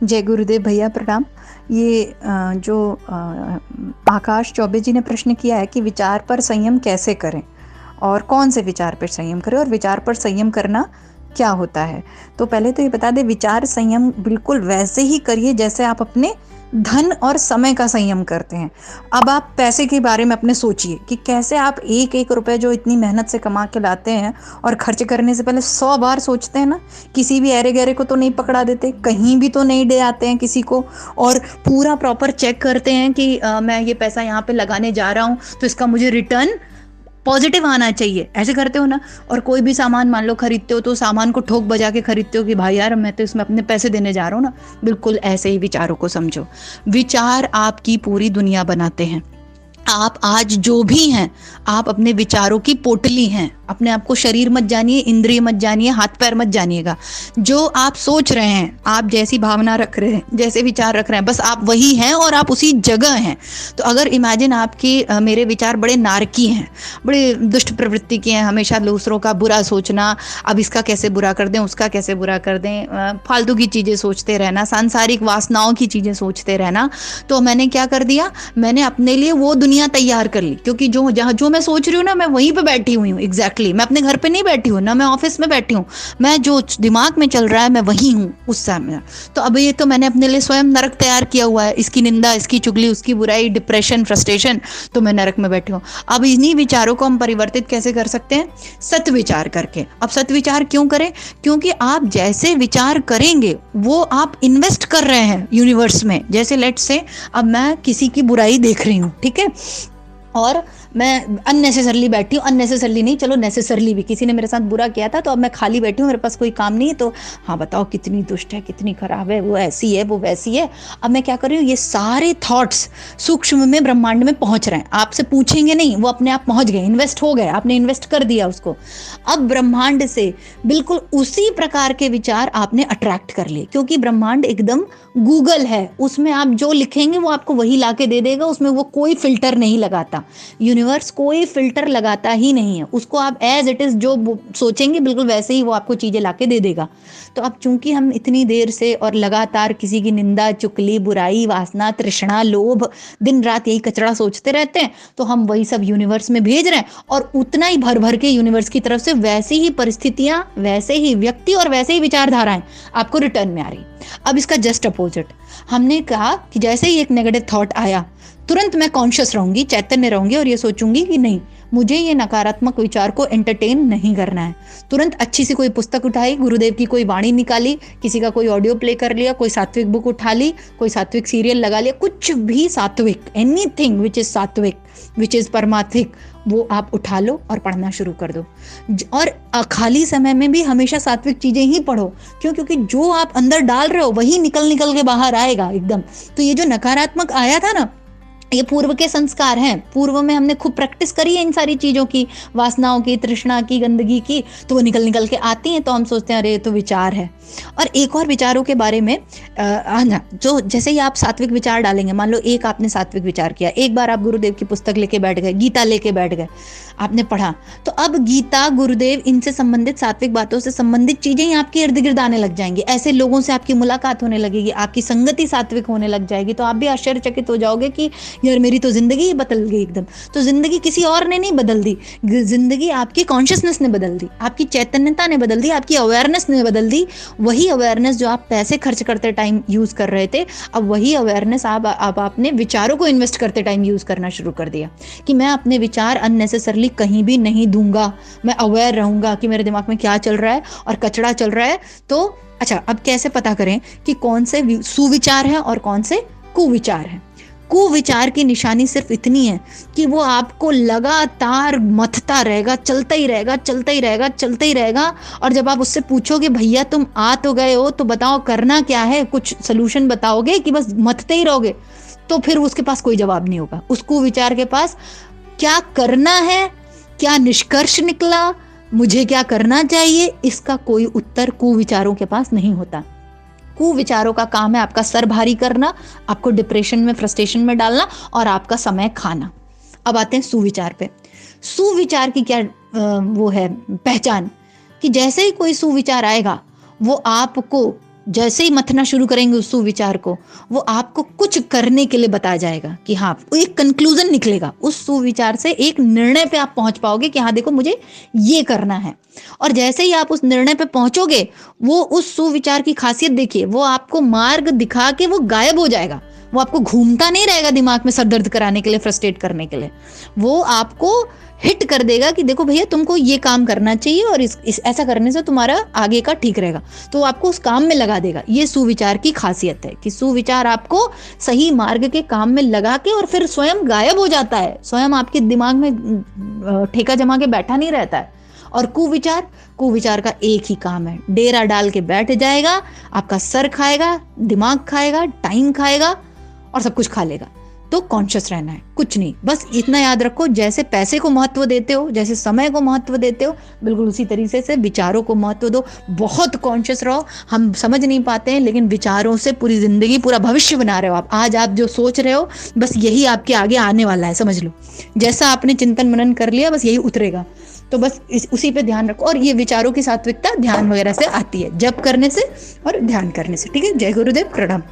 जय गुरुदेव भैया, प्रणाम। ये जो आकाश चौबे जी ने प्रश्न किया है कि विचार पर संयम कैसे करें और कौन से विचार पर संयम करें और विचार पर संयम करना क्या होता है। तो पहले तो ये बता दें, विचार संयम बिल्कुल वैसे ही करिए जैसे आप अपने धन और समय का संयम करते हैं। अब आप पैसे के बारे में अपने सोचिए कि कैसे आप एक एक रुपए जो इतनी मेहनत से कमा के लाते हैं और खर्च करने से पहले 100 बार सोचते हैं ना। किसी भी ऐरे गहरे को तो नहीं पकड़ा देते, कहीं भी तो नहीं दे आते हैं किसी को, और पूरा प्रॉपर चेक करते हैं कि मैं ये पैसा यहाँ पे लगाने जा रहा हूँ तो इसका मुझे रिटर्न पॉजिटिव आना चाहिए। ऐसे करते हो ना। और कोई भी सामान मान लो खरीदते हो तो सामान को ठोक बजा के खरीदते हो कि भाई यार मैं तो इसमें अपने पैसे देने जा रहा हूँ ना। बिल्कुल ऐसे ही विचारों को समझो। विचार आपकी पूरी दुनिया बनाते हैं। आप आज जो भी हैं, आप अपने विचारों की पोटली हैं। अपने आप को शरीर मत जानिए, इंद्रिय मत जानिए, हाथ पैर मत जानिएगा। जो आप सोच रहे हैं, आप जैसी भावना रख रहे हैं, जैसे विचार रख रहे हैं, बस आप वही हैं और आप उसी जगह हैं। तो अगर इमेजिन आपके मेरे विचार बड़े नारकी हैं, बड़े दुष्ट प्रवृत्ति के हैं, हमेशा दूसरों का बुरा सोचना, अब इसका कैसे बुरा कर दें, उसका कैसे बुरा कर दें, फालतू की चीज़ें सोचते रहना, सांसारिक वासनाओं की चीज़ें सोचते रहना, तो मैंने क्या कर दिया, मैंने अपने लिए वो दुनिया तैयार कर ली। क्योंकि जो मैं सोच रही हूँ ना, मैं वहीं पे बैठी हुई हूँ। एग्जैक्टली मैं अपने घर पे नहीं बैठी हूँ ना, मैं ऑफिस में बैठी हूँ। मैं जो दिमाग में चल रहा है मैं वही हूँ उस समय। तो अब ये तो मैंने अपने लिए स्वयं नरक तैयार किया हुआ है। इसकी निंदा, इसकी चुगली, उसकी बुराई, डिप्रेशन, फ्रस्ट्रेशन, तो मैं नरक में बैठी हूँ। अब इन्हीं विचारों को हम परिवर्तित कैसे कर सकते हैं? सत विचार करके। अब सत विचार क्यों करें? क्योंकि आप जैसे विचार करेंगे वो आप इन्वेस्ट कर रहे हैं यूनिवर्स में। जैसे लेट्स से अब मैं किसी की बुराई देख रही हूँ, ठीक है, और मैं अननेसेसरली बैठी हूँ, अननेसेसरली नहीं, चलो नेसेसरली भी, किसी ने मेरे साथ बुरा किया था तो अब मैं खाली बैठी हूँ, मेरे पास कोई काम नहीं है, तो हाँ बताओ कितनी दुष्ट है, कितनी खराब है, वो ऐसी है, वो वैसी है। अब मैं क्या कर रही हूँ, ये सारे थॉट्स सूक्ष्म में, ब्रह्मांड में पहुंच रहे हैं। आपसे पूछेंगे नहीं, वो अपने आप पहुंच गए, इन्वेस्ट हो गए, आपने इन्वेस्ट कर दिया उसको। अब ब्रह्मांड से बिल्कुल उसी प्रकार के विचार आपने अट्रैक्ट कर लिए, क्योंकि ब्रह्मांड एकदम गूगल है, उसमें आप जो लिखेंगे वो आपको वही ला के दे देगा। उसमें वो कोई फिल्टर नहीं लगाता। यूनिवर्स कोई फिल्टर लगाता ही नहीं है। उसको आप एज इट इज जो सोचेंगे बिल्कुल वैसे ही वो आपको चीजें लाके दे देगा। तो अब चूंकि हम इतनी देर से और लगातार किसी की निंदा, चुगली, बुराई, वासना, तृष्णा, लोभ, दिन रात यही कचरा सोचते रहते हैं, तो हम वही सब यूनिवर्स में भेज रहे हैं और उतना ही भर भर के यूनिवर्स की तरफ से वैसी ही परिस्थितियां, वैसे ही व्यक्ति और वैसे ही विचारधाराएं आपको रिटर्न में आ रही। अब इसका जस्ट अपोजिट हमने कहा कि जैसे ही एक नेगेटिव थॉट आया, तुरंत मैं कॉन्शियस रहूंगी, चैतन्य रहूंगी और ये सोचूंगी कि नहीं, मुझे ये नकारात्मक विचार को एंटरटेन नहीं करना है। तुरंत अच्छी सी कोई पुस्तक उठाई, गुरुदेव की कोई वाणी निकाली, किसी का कोई ऑडियो प्ले कर लिया, कोई सात्विक बुक उठा ली, कोई सात्विक सीरियल लगा लिया, कुछ भी सात्विक, एनीथिंग विच इज सात्विक, विच इज परमात्मिक, वो आप उठा लो और पढ़ना शुरू कर दो। और खाली समय में भी हमेशा सात्विक चीजें ही पढ़ो। क्यों? क्योंकि जो आप अंदर डाल रहे हो वही निकल निकल के बाहर आएगा एकदम। तो ये जो नकारात्मक आया था ना, ये पूर्व के संस्कार हैं। पूर्व में हमने खूब प्रैक्टिस करी है इन सारी चीज़ों की, वासनाओं की, तृष्णा की, गंदगी की, तो वो निकल निकल के आती हैं। तो हम सोचते हैं अरे ये तो विचार है। और एक और विचारों के बारे में जो जैसे ही आप सात्विक विचार डालेंगे, मान लो एक आपने सात्विक विचार किया, एक बार आप गुरुदेव की पुस्तक लेके बैठ गए, गीता लेके बैठ गए, आपने पढ़ा, तो अब गीता, गुरुदेव, इनसे संबंधित, सात्विक बातों से संबंधित चीजें ही आपके इर्द गिर्द आने लग जाएंगी। ऐसे लोगों से आपकी मुलाकात होने लगेगी, आपकी संगति सात्विक होने लग जाएगी, तो आप भी आश्चर्यचकित हो जाओगे कि यार मेरी तो जिंदगी ही बदल गई एकदम। तो जिंदगी किसी और ने नहीं बदल दी, जिंदगी आपकी कॉन्शियसनेस ने बदल दी, आपकी चैतन्यता ने बदल दी, आपकी अवेयरनेस ने बदल दी। वही अवेयरनेस जो आप पैसे खर्च करते टाइम यूज कर रहे थे, अब वही अवेयरनेस आप अपने विचारों को इन्वेस्ट करते टाइम यूज करना शुरू कर दिया कि मैं अपने विचार अननेसेसरली कहीं भी नहीं दूंगा। मैं अवेयर रहूंगा कि मेरे दिमाग में क्या चल रहा है और कचरा चल रहा है। तो अच्छा, अब कैसे पता करें कि कौन से सुविचार हैं और कौन से कुविचार हैं? कुविचार की निशानी सिर्फ इतनी है कि वो आपको लगातार मथता रहेगा, चलता ही रहेगा, चलता ही रहेगा, चलता ही रहेगा। और जब आप उससे पूछोगे भैया तुम आ तो गए हो, तो बताओ करना क्या है, कुछ सोल्यूशन बताओगे कि बस मथते ही रहोगे, तो फिर उसके पास कोई जवाब नहीं होगा। उस कुविचार के पास क्या करना है, क्या निष्कर्ष निकला, मुझे क्या करना चाहिए, इसका कोई उत्तर कुविचारों के पास नहीं होता। कुविचारों का काम है आपका सर भारी करना, आपको डिप्रेशन में, फ्रस्ट्रेशन में डालना और आपका समय खाना। अब आते हैं सुविचार पे। सुविचार की क्या वो है पहचान कि जैसे ही कोई सुविचार आएगा वो आपको जैसे ही मथना शुरू करेंगे उस सुविचार को, वो आपको कुछ करने के लिए बता जाएगा कि हाँ, एक कंक्लूजन निकलेगा उस सुविचार से, एक निर्णय पे आप पहुंच पाओगे कि हाँ देखो मुझे ये करना है। और जैसे ही आप उस निर्णय पे पहुंचोगे, वो उस सुविचार की खासियत देखिए, वो आपको मार्ग दिखा के वो गायब हो जाएगा। वो आपको घूमता नहीं रहेगा दिमाग में सर दर्द कराने के लिए, फ्रस्ट्रेट करने के लिए। वो आपको हिट कर देगा कि देखो भैया तुमको ये काम करना चाहिए और इस ऐसा करने से तुम्हारा आगे का ठीक रहेगा, तो आपको उस काम में लगा देगा। ये सुविचार की खासियत है कि सुविचार आपको सही मार्ग के काम में लगा के और फिर स्वयं गायब हो जाता है, स्वयं आपके दिमाग में ठेका जमा के बैठा नहीं रहता है। और कुविचार, कुविचार का एक ही काम है, डेरा डाल के बैठ जाएगा, आपका सर खाएगा, दिमाग खाएगा, टाइम खाएगा और सब कुछ खा लेगा। तो कॉन्शियस रहना है, कुछ नहीं, बस इतना याद रखो, जैसे पैसे को महत्व देते हो, जैसे समय को महत्व देते हो, बिल्कुल उसी तरीके से विचारों को महत्व दो। बहुत कॉन्शियस रहो। हम समझ नहीं पाते हैं, लेकिन विचारों से पूरी जिंदगी, पूरा भविष्य बना रहे हो आप। आज आप जो सोच रहे हो, बस यही आपके आगे आने वाला है, समझ लो। जैसा आपने चिंतन मनन कर लिया, बस यही उतरेगा। तो बस उसी पे ध्यान रखो। और ये विचारों की सात्विकता ध्यान वगैरह से आती है, जप करने से और ध्यान करने से। ठीक है, जय गुरुदेव, प्रणाम।